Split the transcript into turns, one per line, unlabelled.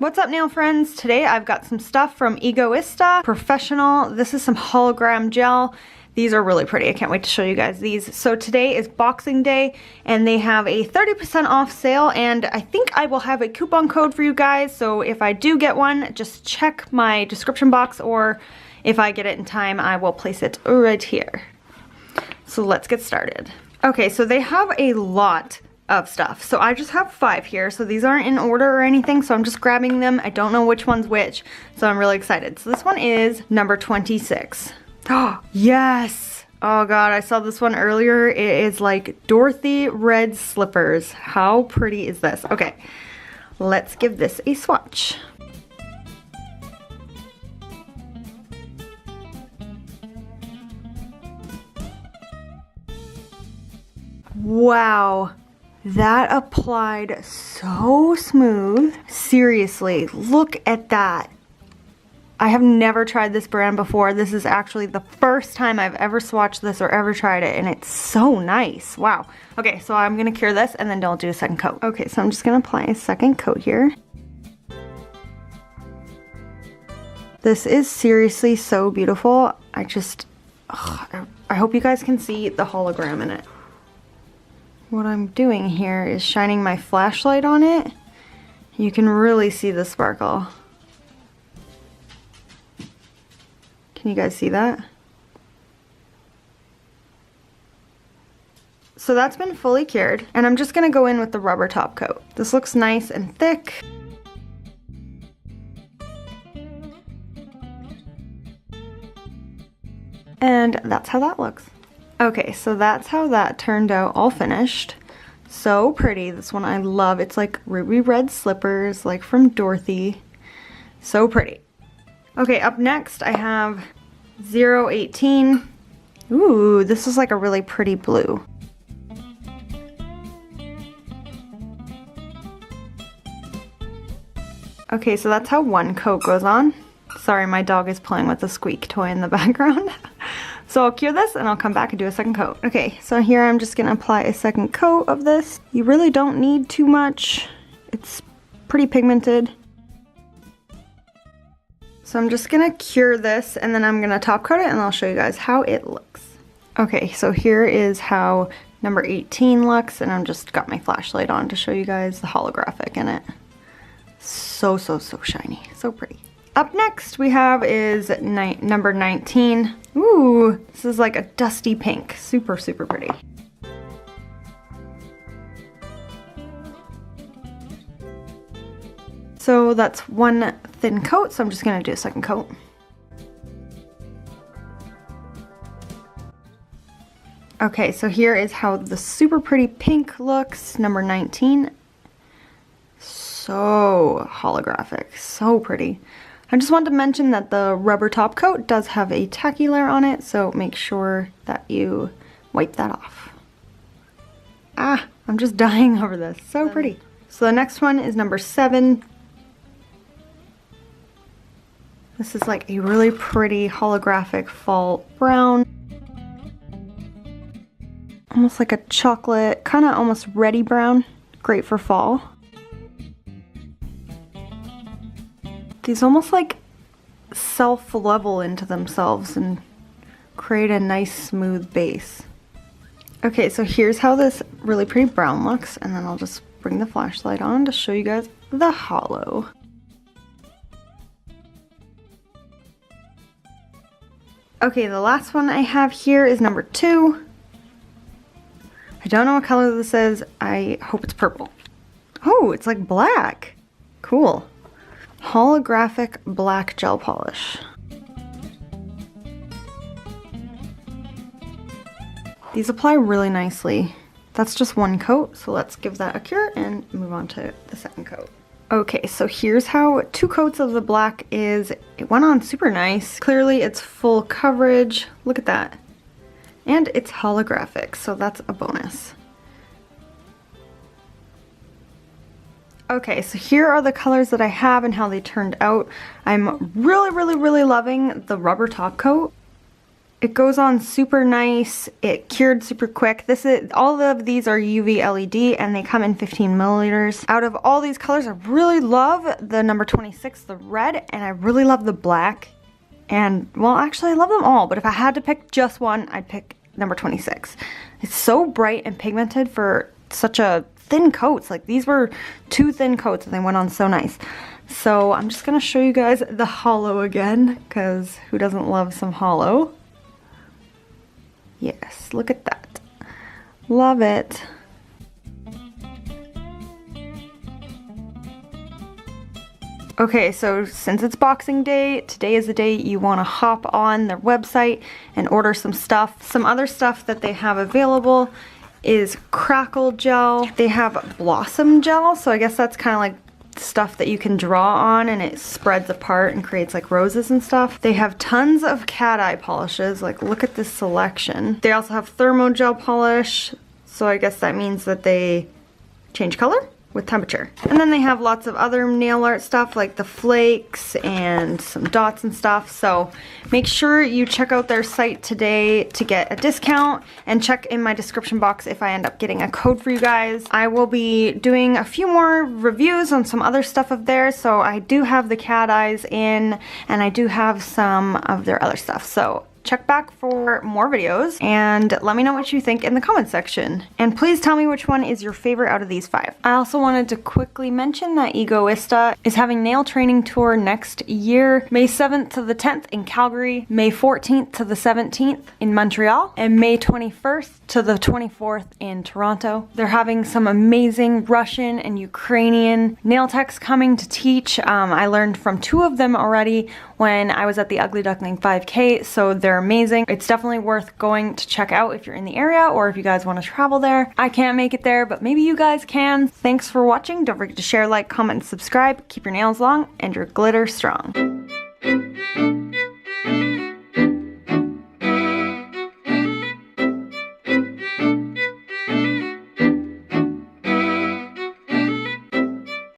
What's up, nail friends? Today I've got some stuff from Egoista Professional. This is some hologram gel. These are really pretty. I can't wait to show you guys these. So today is Boxing Day and they have a 30% off sale, and I think I will have a coupon code for you guys. So if I do get one, just check my description box, or if I get it in time, I will place it right here. So let's get started. Okay, so they have a lot of stuff. So I just have 5 here. So these aren't in order or anything. So I'm just grabbing them. I don't know which one's which. So I'm really excited. So this one is number 26. Oh, yes. Oh God, I saw this one earlier. It is like Dorothy red slippers. How pretty is this? Okay, let's give this a swatch. Wow. That applied so smooth. Seriously, look at that. I have never tried this brand before. This is actually the first time I've ever swatched this or ever tried it, and it's so nice. Wow. Okay, so I'm gonna cure this and then don't do a second coat. Okay, so I'm just gonna apply a second coat here. This is seriously so beautiful. I hope you guys can see the hologram in it. What I'm doing here is shining my flashlight on it. You can really see the sparkle. Can you guys see that? So that's been fully cured, and I'm just gonna go in with the rubber top coat. This looks nice and thick. And that's how that looks. Okay, so that's how that turned out all finished. So pretty. This one I love. It's like ruby red slippers, like from Dorothy. So pretty. Okay, up next I have 018. Ooh, this is like a really pretty blue. Okay, so that's how one coat goes on. Sorry, my dog is playing with a squeak toy in the background. So I'll cure this and I'll come back and do a second coat. Okay, so here I'm just gonna apply a second coat of this. You really don't need too much. It's pretty pigmented. So I'm just gonna cure this and then I'm gonna top coat it and I'll show you guys how it looks. Okay, so here is how number 18 looks, and I'm just got my flashlight on to show you guys the holographic in it. So shiny, so pretty. Up next we have is number 19. Ooh, this is like a dusty pink. Super pretty. So that's one thin coat, so I'm just gonna do a second coat. Okay, so here is how the super pretty pink looks, number 19. So holographic, so pretty. I just wanted to mention that the rubber top coat does have a tacky layer on it, so make sure that you wipe that off. Ah, I'm just dying over this. So pretty. So the next one is number 7. This is like a really pretty holographic fall brown. Almost like a chocolate, kind of almost reddy brown. Great for fall. These almost like self-level into themselves and create a nice smooth base. Okay, so here's how this really pretty brown looks, and then I'll just bring the flashlight on to show you guys the holo. Okay, the last one I have here is number 2. I don't know what color this is. I hope it's purple. Oh, it's like black. Cool. Holographic black gel polish. These apply really nicely. That's just one coat, so let's give that a cure and move on to the second coat. Okay, so here's how 2 coats of the black is. It went on super nice. Clearly it's full coverage. Look at that. And it's holographic, so that's a bonus. Okay, so here are the colors that I have and how they turned out. I'm really loving the rubber top coat. It goes on super nice. It cured super quick. All of these are UV LED and they come in 15 milliliters. Out of all these colors, I really love the number 26, the red, and I really love the black. And, well, actually I love them all, but if I had to pick just one, I'd pick number 26. It's so bright and pigmented for such a thin coats. Like, these were 2 thin coats and they went on so nice. So I'm just gonna show you guys the holo again, because who doesn't love some holo? Yes, look at that. Love it. Okay, so since it's Boxing Day, today is the day you want to hop on their website and order some stuff. Some other stuff that they have available is crackle gel. They have blossom gel, so I guess that's kind of like stuff that you can draw on and it spreads apart and creates like roses and stuff. They have tons of cat eye polishes. Like, look at this selection. They also have thermo gel polish, so I guess that means that they change color with temperature. And then they have lots of other nail art stuff like the flakes and some dots and stuff. So make sure you check out their site today to get a discount, and check in my description box if I end up getting a code for you guys. I will be doing a few more reviews on some other stuff of theirs. So I do have the cat eyes in, and I do have some of their other stuff. So check back for more videos and let me know what you think in the comment section. And please tell me which one is your favorite out of these 5. I also wanted to quickly mention that Egoista is having nail training tour next year, May 7th to the 10th in Calgary, May 14th to the 17th in Montreal, and May 21st to the 24th in Toronto. They're having some amazing Russian and Ukrainian nail techs coming to teach. I learned from 2 of them already when I was at the Ugly Duckling 5K, so they're amazing. It's definitely worth going to check out if you're in the area or if you guys want to travel there. I can't make it there, but maybe you guys can. Thanks for watching. Don't forget to share, like, comment, and subscribe. Keep your nails long and your glitter strong.